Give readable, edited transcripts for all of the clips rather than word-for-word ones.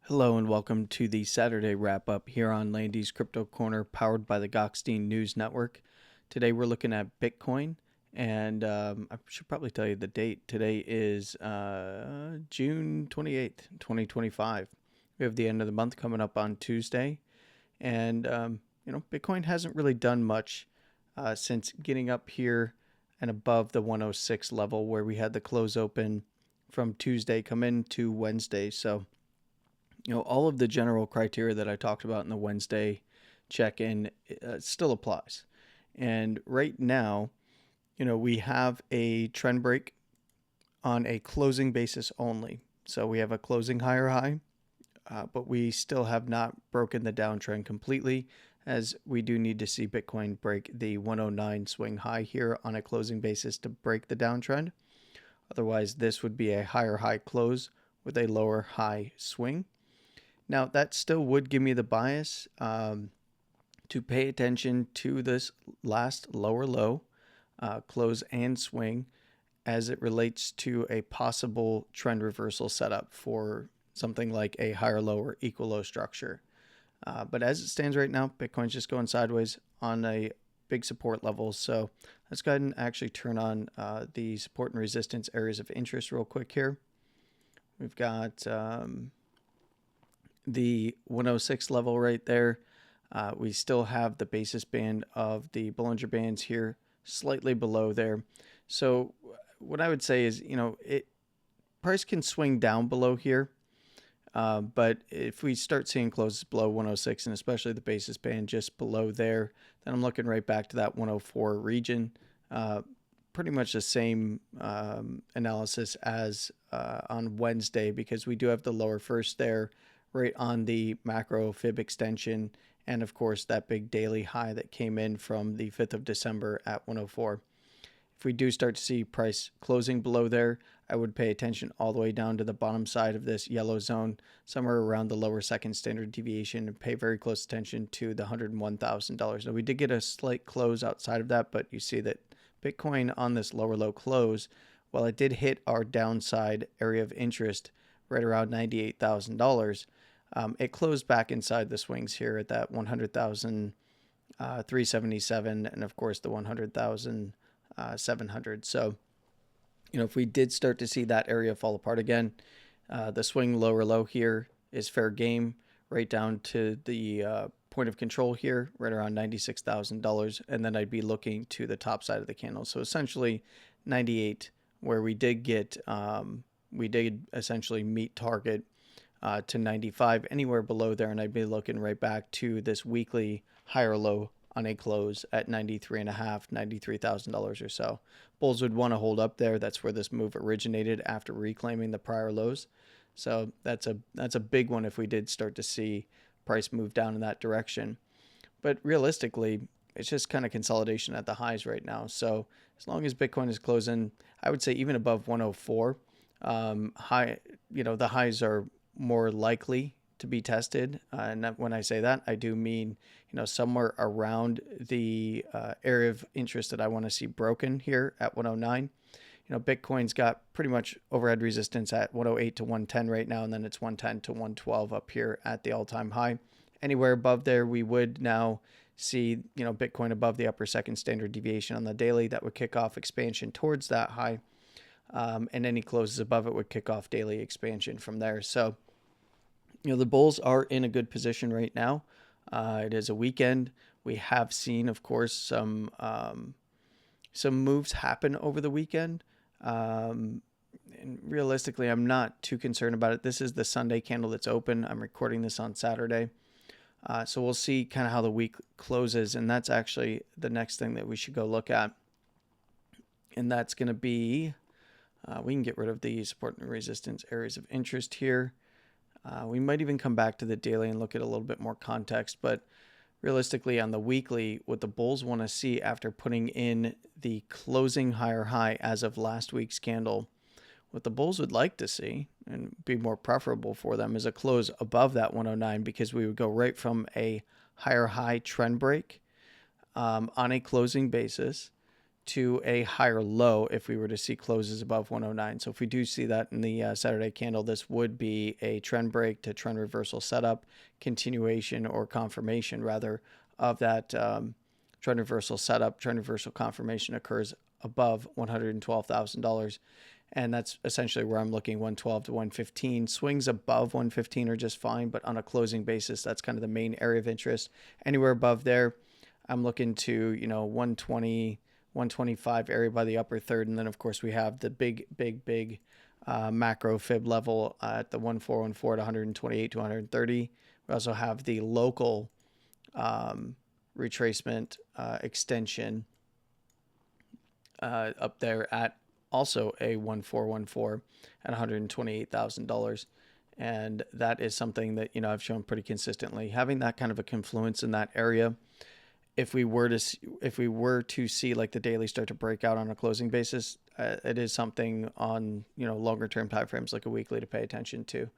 Hello and welcome to the Saturday wrap-up here on Landy's Crypto Corner, powered by the Gokhstein News Network. Today we're looking at Bitcoin, and I should probably tell you the date. Today is June 28th, 2025. We have the end of the month coming up on Tuesday, and Bitcoin hasn't really done much since getting up here and above the 106 level where we had the close open from Tuesday come into Wednesday. So all of the general criteria that I talked about in the Wednesday check-in still applies. And right now, we have a trend break on a closing basis only. So we have a closing higher high, but we still have not broken the downtrend completely, as we do need to see Bitcoin break the 109 swing high here on a closing basis to break the downtrend. Otherwise, this would be a higher high close with a lower high swing. Now, that still would give me the bias to pay attention to this last lower low, close and swing, as it relates to a possible trend reversal setup for something like a higher low or equal low structure. But as it stands right now, Bitcoin's just going sideways on a big support level. So let's go ahead and actually turn on the support and resistance areas of interest real quick here. We've got the 106 level right there. We still have the basis band of the Bollinger Bands here slightly below there. So what I would say is, price can swing down below here. But if we start seeing closes below 106 and especially the basis band just below there, then I'm looking right back to that 104 region. Pretty much the same analysis as on Wednesday, because we do have the lower first there right on the macro fib extension, and of course that big daily high that came in from the 5th of December at 104. If we do start to see price closing below there, I would pay attention all the way down to the bottom side of this yellow zone, somewhere around the lower second standard deviation, and pay very close attention to the $101,000. Now, we did get a slight close outside of that, but you see that Bitcoin on this lower low close, while it did hit our downside area of interest right around $98,000, it closed back inside the swings here at that 100,377 and of course the 100,700. So, if we did start to see that area fall apart again, the swing lower low here is fair game right down to the point of control here, right around $96,000. And then I'd be looking to the top side of the candle. So essentially 98, where we did essentially meet target to 95, anywhere below there, and I'd be looking right back to this weekly higher low on a close at $93,500 or so. Bulls would want to hold up there. That's where this move originated after reclaiming the prior lows. So that's a big one if we did start to see price move down in that direction. But realistically, it's just kind of consolidation at the highs right now. So as long as Bitcoin is closing, I would say even above 104, the highs are more likely to be tested. And when I say that, I do mean, somewhere around the area of interest that I want to see broken here at 109. Bitcoin's got pretty much overhead resistance at 108 to 110 right now, and then it's 110 to 112 up here at the all-time high. Anywhere above there, we would now see, Bitcoin above the upper second standard deviation on the daily. That would kick off expansion towards that high. And any closes above it would kick off daily expansion from there. So, the bulls are in a good position right now. It is a weekend. We have seen, of course, some moves happen over the weekend. And realistically, I'm not too concerned about it. This is the Sunday candle that's open. I'm recording this on Saturday. So we'll see kind of how the week closes. And that's actually the next thing that we should go look at. And that's going to be, we can get rid of the support and resistance areas of interest here. We might even come back to the daily and look at a little bit more context, but realistically on the weekly, what the bulls want to see after putting in the closing higher high as of last week's candle, what the bulls would like to see and be more preferable for them is a close above that 109, because we would go right from a higher high trend break on a closing basis to a higher low if we were to see closes above 109. So if we do see that in the Saturday candle, this would be a trend break to trend reversal setup, continuation or confirmation rather of that trend reversal setup. Trend reversal confirmation occurs above $112,000. And that's essentially where I'm looking, 112 to 115. Swings above 115 are just fine, but on a closing basis, that's kind of the main area of interest. Anywhere above there, I'm looking to, 120, 125 area by the upper third. And then, of course, we have the big macro fib level at the 1414 to 128 to 130. We also have the local retracement extension up there at also a 1414 at $128,000. And that is something that, I've shown pretty consistently. Having that kind of a confluence in that area, if we were to see like the daily start to break out on a closing basis, it is something on, longer term time frames like a weekly to pay attention to.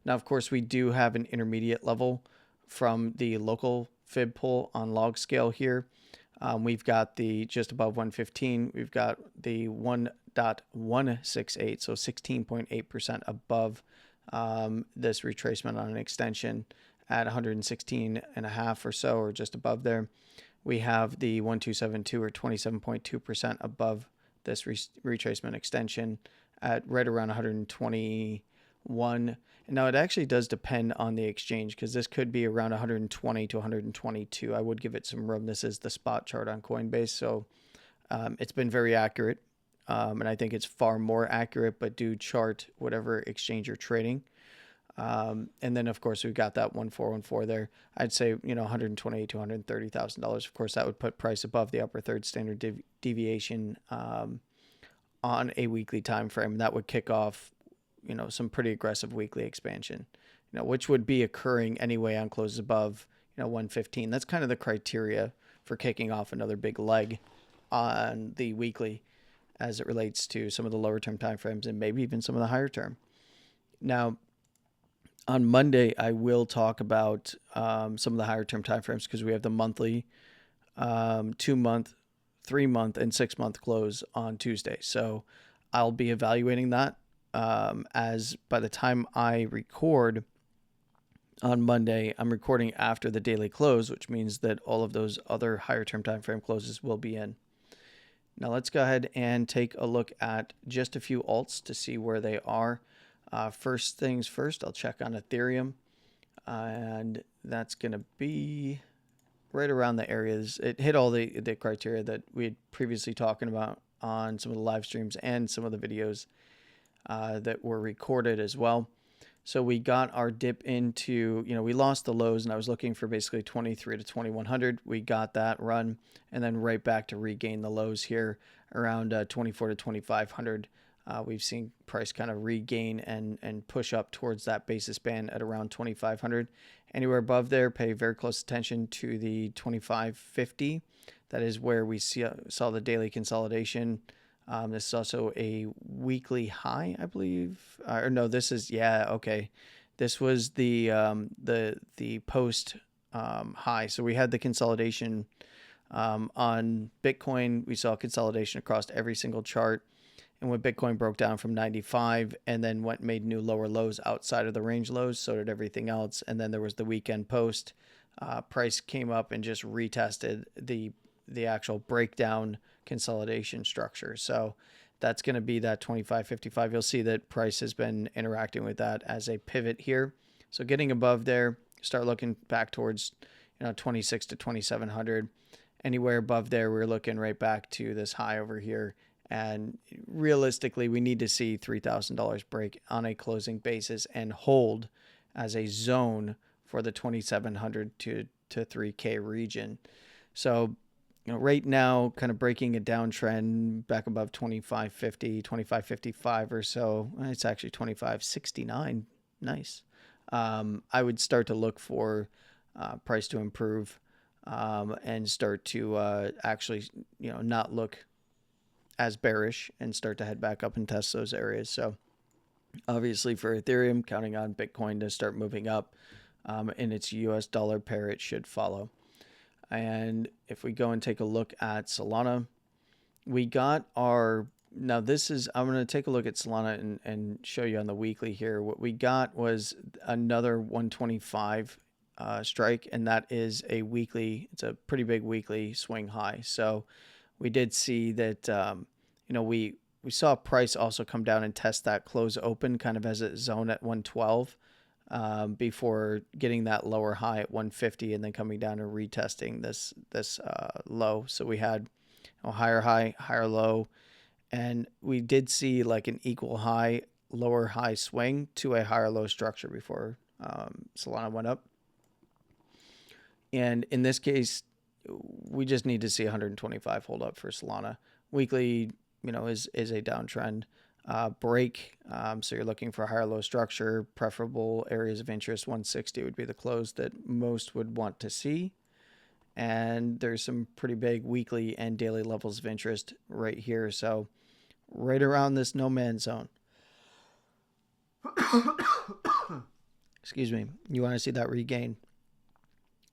Now, of course, we do have an intermediate level from the local fib pull on log scale here. We've got the just above 115. We've got the 1.168, so 16.8% above this retracement on an extension at 116.5 or so, or just above there. We have the 1272 or 27.2% above this retracement extension at right around 121. And now it actually does depend on the exchange, because this could be around 120 to 122. I would give it some room. This is the spot chart on Coinbase, so it's been very accurate. And I think it's far more accurate, but do chart whatever exchange you're trading. And then, of course, we've got that 1414 there. I'd say, $128,000 to $130,000. Of course, that would put price above the upper third standard deviation on a weekly time frame. That would kick off, some pretty aggressive weekly expansion, which would be occurring anyway on closes above, 115. That's kind of the criteria for kicking off another big leg on the weekly as it relates to some of the lower term time frames and maybe even some of the higher term. Now, on Monday, I will talk about some of the higher term timeframes, because we have the monthly, 2-month, 3-month, and 6-month close on Tuesday. So I'll be evaluating that as by the time I record on Monday, I'm recording after the daily close, which means that all of those other higher term timeframe closes will be in. Now let's go ahead and take a look at just a few alts to see where they are. First things first, I'll check on Ethereum, and that's going to be right around the areas. It hit all the criteria that we had previously talking about on some of the live streams and some of the videos that were recorded as well. So we got our dip into, we lost the lows, and I was looking for basically 23 to 2100. We got that run, and then right back to regain the lows here around 24 to 2500. We've seen price kind of regain and push up towards that basis band at around 2,500. Anywhere above there, pay very close attention to the 2,550. That is where we saw the daily consolidation. This is also a weekly high, I believe. Or no, this is, okay. This was the post high. So we had the consolidation on Bitcoin. We saw consolidation across every single chart. And when Bitcoin broke down from 95 and then made new lower lows outside of the range lows, so did everything else. And then there was the weekend post. Price came up and just retested the actual breakdown consolidation structure. So that's going to be that 25.55. You'll see that price has been interacting with that as a pivot here. So getting above there, start looking back towards 26 to 2700. Anywhere above there, we're looking right back to this high over here. And realistically, we need to see $3,000 break on a closing basis and hold as a zone for the 2,700 to 3K region. So, right now, kind of breaking a downtrend back above 25.50, 25.55 or so. It's actually 25.69. Nice. I would start to look for price to improve and start to actually, not look as bearish and start to head back up and test those areas. So obviously for Ethereum, counting on Bitcoin to start moving up in its US dollar pair, it should follow. And if we go and take a look at Solana, we got our, now this is, I'm going to take a look at Solana and show you on the weekly here. What we got was another 125 strike, and that is a weekly, it's a pretty big weekly swing high. So we did see that, we saw price also come down and test that close open kind of as a zone at 112 before getting that lower high at 150 and then coming down and retesting this low. So we had a higher high, higher low, and we did see like an equal high, lower high swing to a higher low structure before Solana went up. And in this case, we just need to see 125 hold up for Solana. Weekly, is a downtrend break. So you're looking for a higher low structure, preferable areas of interest. 160 would be the close that most would want to see. And there's some pretty big weekly and daily levels of interest right here. So right around this no man's zone. Excuse me. You want to see that regain.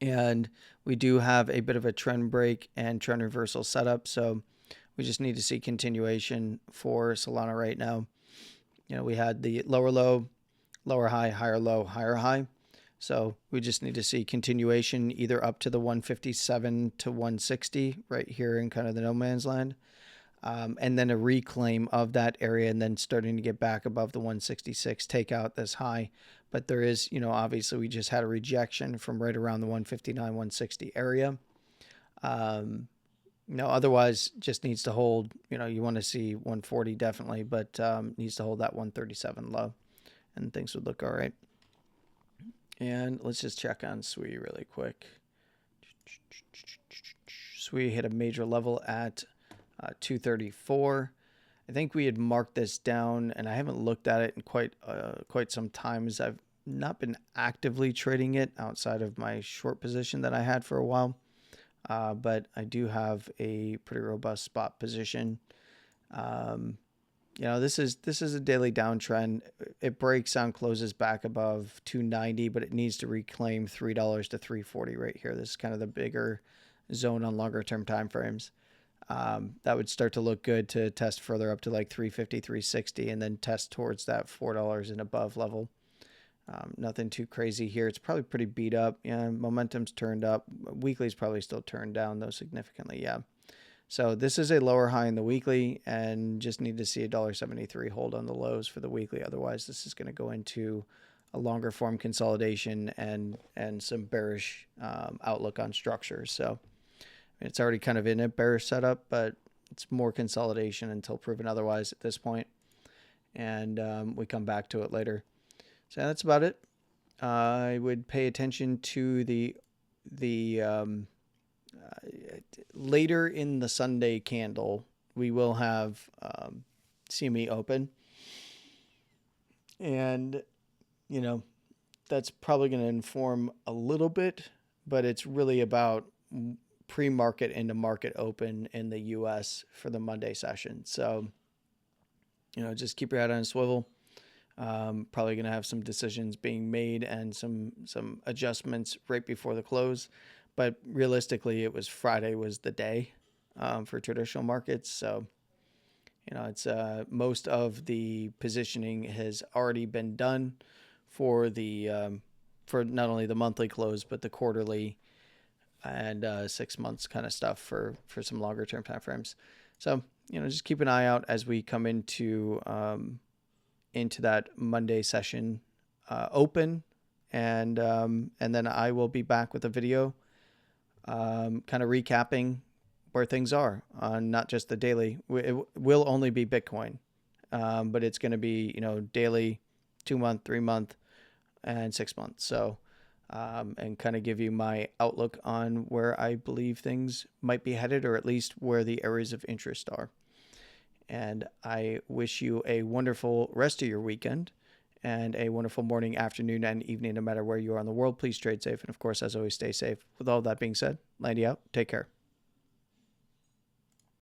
And we do have a bit of a trend break and trend reversal setup. So we just need to see continuation for Solana right now. We had the lower low, lower high, higher low, higher high. So we just need to see continuation either up to the 157 to 160 right here in kind of the no man's land. And then a reclaim of that area and then starting to get back above the 166, take out this high. But there is, obviously we just had a rejection from right around the 159, 160 area. Otherwise just needs to hold, you want to see 140 definitely, but needs to hold that 137 low and things would look all right. And let's just check on SWE really quick. SWE hit a major level at 234. I think we had marked this down, and I haven't looked at it in quite some time, as I've not been actively trading it outside of my short position that I had for a while. But I do have a pretty robust spot position. This is a daily downtrend. It breaks down, closes back above 290, but it needs to reclaim $3 to 340 right here. This is kind of the bigger zone on longer term time frames. That would start to look good to test further up to like 350, 360, and then test towards that $4 and above level. Nothing too crazy here. It's probably pretty beat up. Yeah, momentum's turned up. Weekly's probably still turned down though significantly. Yeah. So this is a lower high in the weekly, and just need to see $1.73 hold on the lows for the weekly. Otherwise, this is going to go into a longer form consolidation and some bearish outlook on structures. So it's already kind of in a bearish setup, but it's more consolidation until proven otherwise at this point. And we come back to it later. So that's about it. I would pay attention to the later in the Sunday candle. We will have CME open, and that's probably going to inform a little bit, but it's really about pre-market into market open in the US for the Monday session. So just keep your head on a swivel. Probably going to have some decisions being made and some adjustments right before the close. But realistically, it was Friday was the day for traditional markets. So, it's most of the positioning has already been done for the for not only the monthly close, but the quarterly and 6 months kind of stuff for some longer term time frames. So, just keep an eye out as we come into that Monday session open, and then I will be back with a video kind of recapping where things are on not just the daily. It will only be Bitcoin, but it's going to be daily, 2 month, 3 month, and 6 months. So and kind of give you my outlook on where I believe things might be headed, or at least where the areas of interest are. And I wish you a wonderful rest of your weekend and a wonderful morning, afternoon, and evening, no matter where you are in the world. Please trade safe. And of course, as always, stay safe. With all that being said, Landy out. Take care.